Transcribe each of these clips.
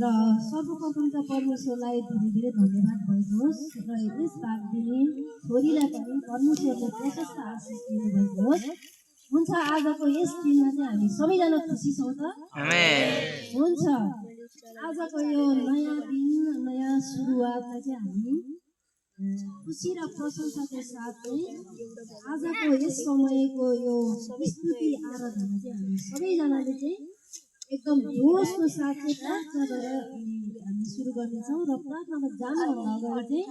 र सर्वप्रथम त परमेश्वरलाई धेरै धेरै धन्यवाद भएको होस् र यस भाग दिने छोरीलाई पनि परमेश्वरले प्रशस्त आशिष दिनुभएको होस्। हुन्छ, आजको यस दिनमा चाहिँ हामी सबैजना खुसी छौँ त? हुन्छ, आजको यो नयाँ दिन नयाँ सुरुवातलाई चाहिँ हामी खुसी र प्रशंसाको साथ चाहिँ आजको यस समयको यो स्तुति आराधना चाहिँ हामी सबैजनाले चाहिँ एकदम जोसको साथ चाहिँ प्रार्थना गरेर हामी सुरु गर्नेछौँ। र प्रार्थनामा जानुभन्दा अगाडि चाहिँ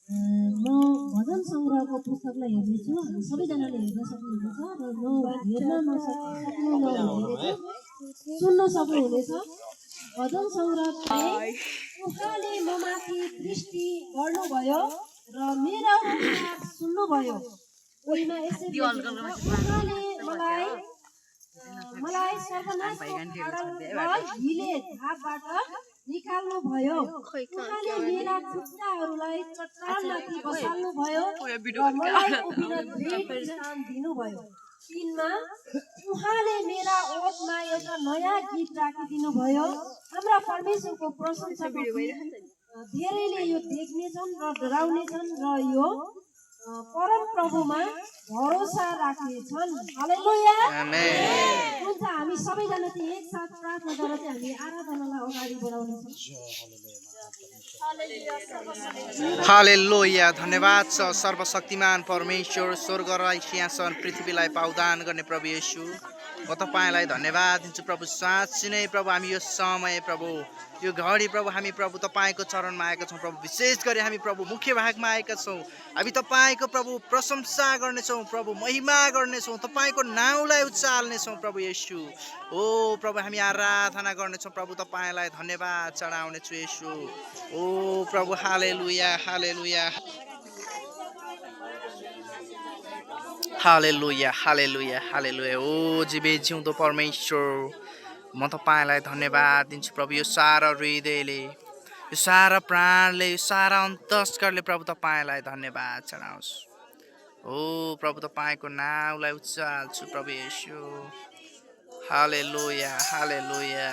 म भजन सङ्ग्रहको पुस्तकलाई हेर्नेछु। हामी सबैजनाले हेर्न सक्नुहुनेछ र हेर्न नसक्नुहुनेले सुन्न सक्नुहुनेछ। भजन सङ्ग्रहले उहाँले ममाथि दृष्टि गर्नुभयो र मेरा कुरा सुन्नुभयो। उहीमा यसरी उहाँले मलाई सर्वनाशको कारण र हिले धापबाट निकाल्नु भयो। उहाँले मेरा खुट्टाहरूलाई चट्टानमाथि बसाल्नु भयो र मलाई उभिन दृढ स्थान दिनुभयो। 3 मा उहाँले मेरा ओठमा एउटा नयाँ गीत राखिदिनु भयो। हाम्रा परमेश्वरको प्रशंसाको धेरैले यो देख्नेछन् र डराउनेछन् र यो परम प्रभुमा भरोसा राख्नेछन्। हालेलुया, आमेन। हुन्छ, हामी सबैजना चाहिँ एकसाथ प्रार्थना गरेर चाहिँ हामी आराधनालाई अगाडि बढाउनेछौँ। हालेलुया, धन्यवाद छ सर्वशक्तिमान परमेश्वर, स्वर्ग र सिंहासन पृथ्वीलाई पावदान गर्ने प्रभु येशू। म तपाईलाई धन्यवाद दिन्छु प्रभु। साँच्चै नै प्रभु हामी यो समय प्रभु यो घडी प्रभु हामी प्रभु तपाईको चरणमा आएका छौँ प्रभु। विशेष गरी हामी प्रभु मुख्य भागमा आएका छौँ। हामी तपाईको प्रभु प्रशंसा गर्नेछौँ प्रभु, महिमा गर्नेछौँ, तपाईको नाउँलाई उचाल्नेछौँ प्रभु येशू। ओ प्रभु हामी आराधना गर्नेछौँ प्रभु, तपाईलाई धन्यवाद चढाउनेछु येशू। ओ प्रभु हालेलुया, हालेलुया, हालेलुया, हालेलुया, हालेलुया। ओ जीवे जिउँदो परमेश्वर, म तपाईलाई धन्यवाद दिन्छु प्रभु। यो सारा हृदयले, यो सारा प्राणले, यो सारा अन्तस्करले प्रभु तपाईलाई धन्यवाद चढाउँछु। ओ प्रभु तपाईको नाउँलाई उचाल्छु प्रभु येशू। Hallelujah, hallelujah.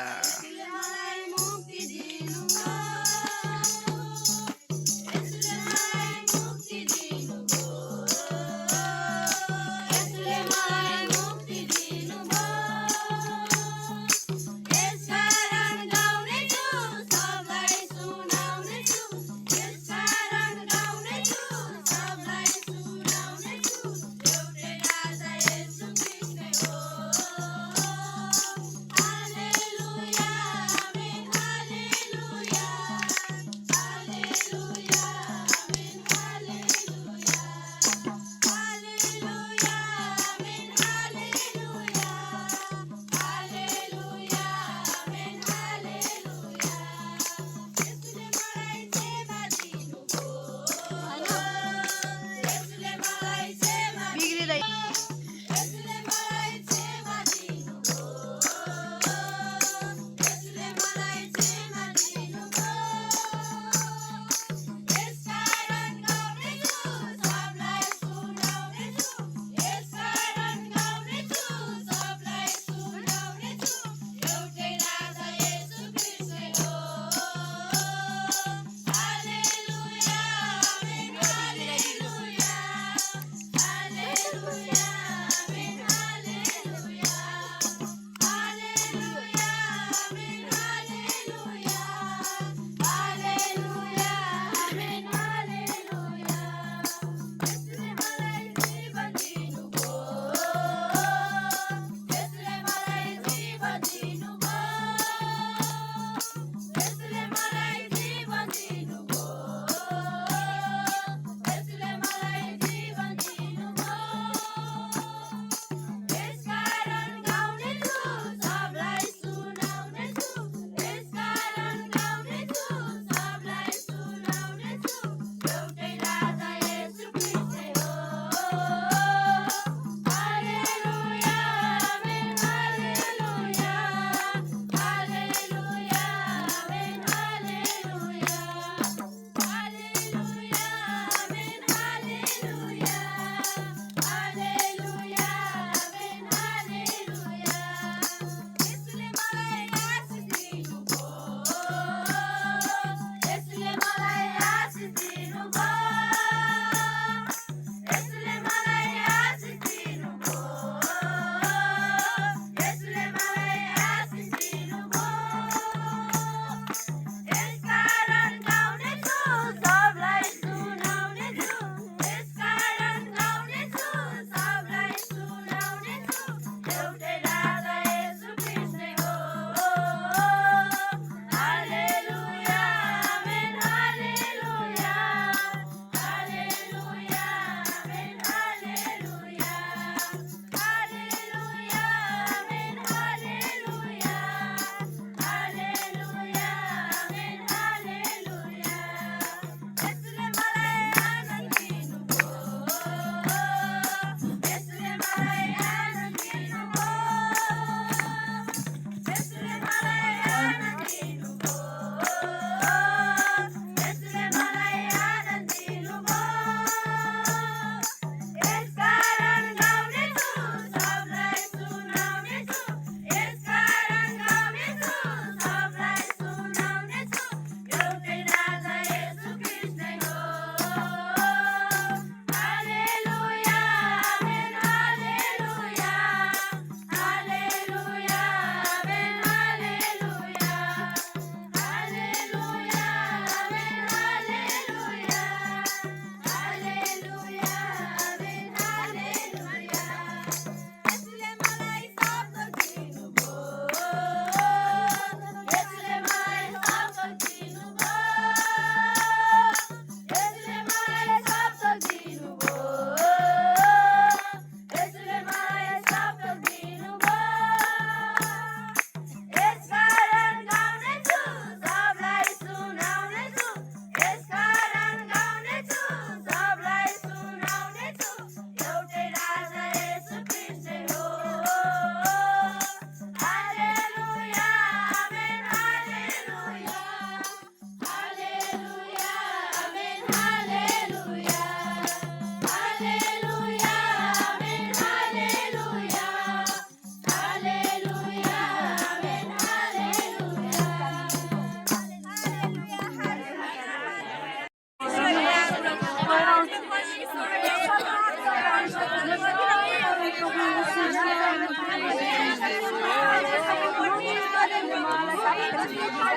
Thank you.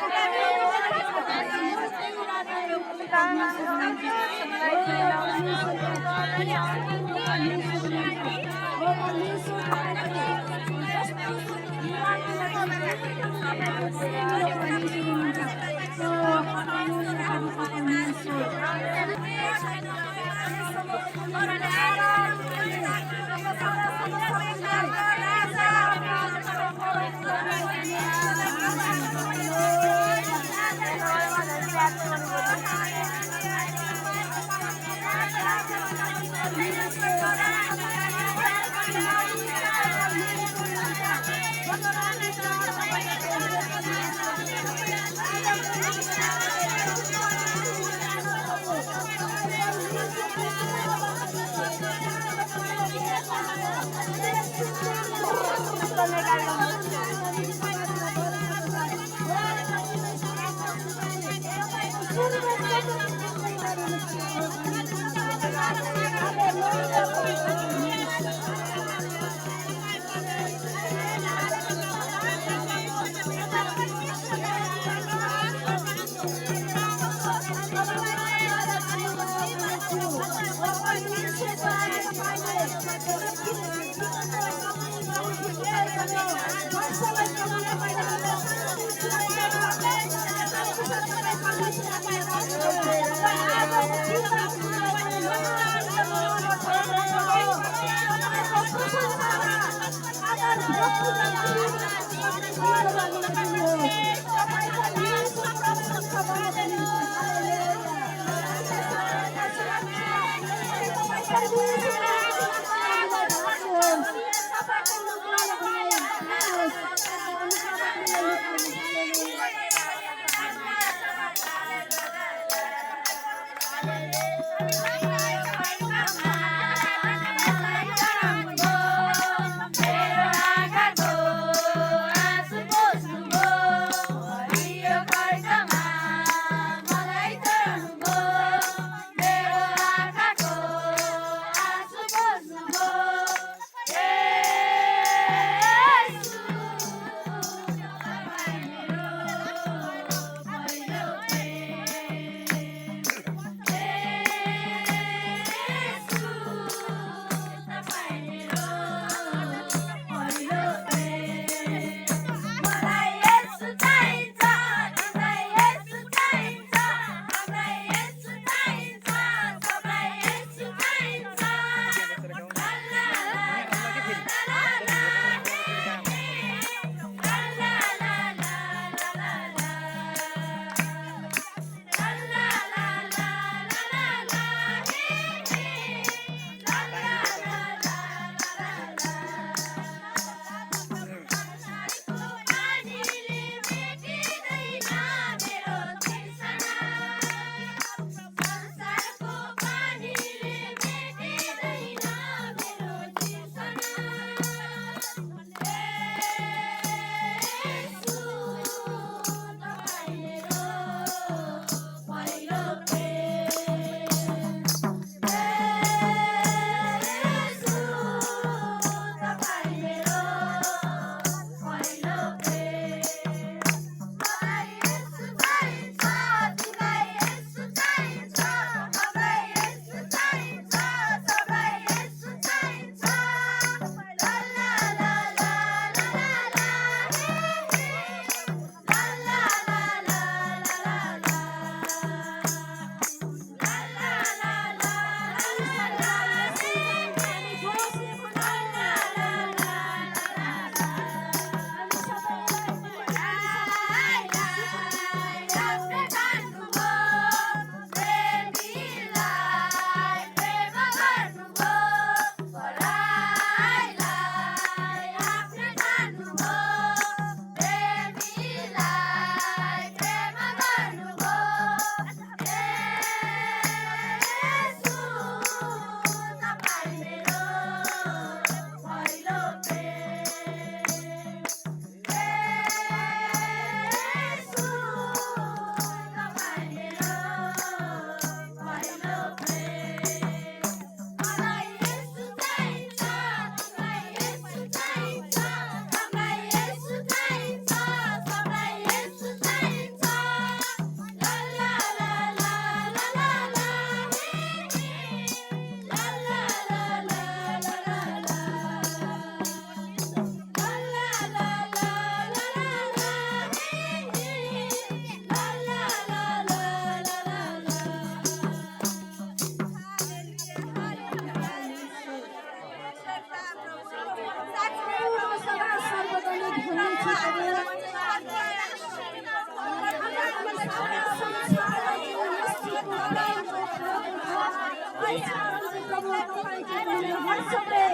वर्षले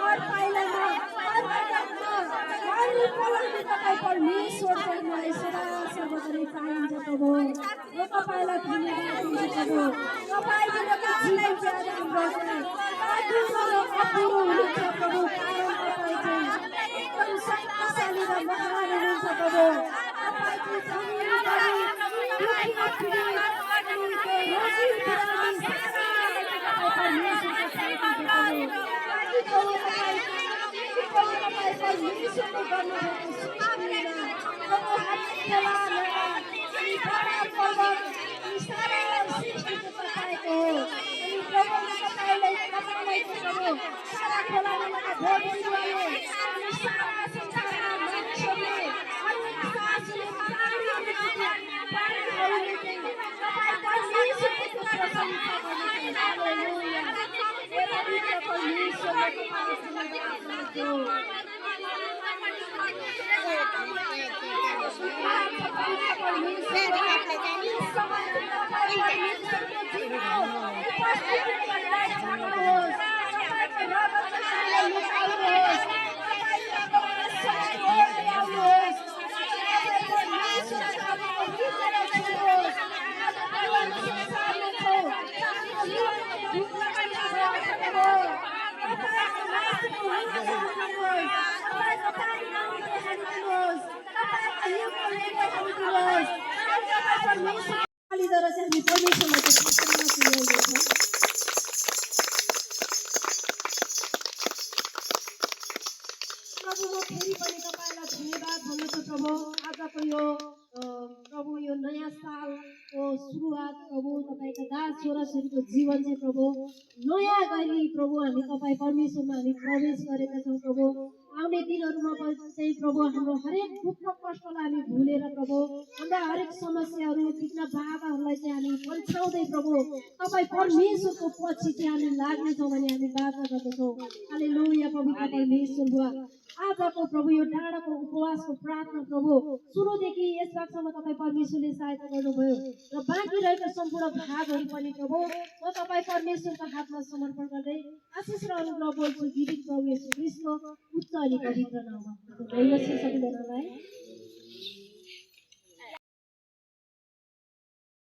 हर पाइलामा हर पटकमा हर उपलब्धि तपाईँ परमेश्वर चाहिँ मलाई सदा सर्वदै चाहिन्छ प्रभु। म तपाईँलाई धन्यवाद दिन्छु प्रभु। तपाईँ बिनाको जीवन चाहिँ हाम्रो चाहिँ अधुरो र अपुरो हुनुहुन्छ प्रभु। कारण तपाईँ चाहिँ एकदम शक्तिशाली र महान हुनुहुन्छ प्रभु। तपाईँ चाहिँ धनी परमेश्वरद्वारा चाहिँ हामी परमेश्वरलाई पुर्याउँदछौँ। प्रभु म फेरि पनि तपाईँलाई धन्यवाद भन्दछु प्रभु। आजको यो प्रभु यो नयाँ सालको सुरुवात प्रभु तपाईँका दास छोराछोरीको जीवन चाहिँ प्रभु नयाँ गरी प्रभु हामी तपाईँ परमेश्वरमा हामी प्रवेश गरेका छौँ प्रभु। आउने दिनहरूमा चाहिँ प्रभु हाम्रो हरेक दुःख कष्टलाई हामी भुलेर प्रभु हाम्रा हरेक समस्याहरू विघ्न बाधाहरूलाई चाहिँ हामी पन्छाउँदै प्रभु तपाईँ परमेश्वरको पछि चाहिँ हामी लाग्नेछौँ भने हामी बाचा गर्दछौँ। हालेलुया पवित्र परमेश्वर बुवा। आजको प्रभु यो डाँडाको उपवासको प्रार्थना प्रभु सुरुदेखि यस भागसम्म तपाईँ परमेश्वरले सहायता गर्नुभयो र बाँकी रहेका सम्पूर्ण भागहरू पनि प्रभु म तपाईँ परमेश्वरको हातमा समर्पण गर्दै आशिष र अनुग्रह बोल्छु जीवित प्रभु येशू ख्रीष्टको उच्च अनि पवित्र नाममा। सबैजनालाई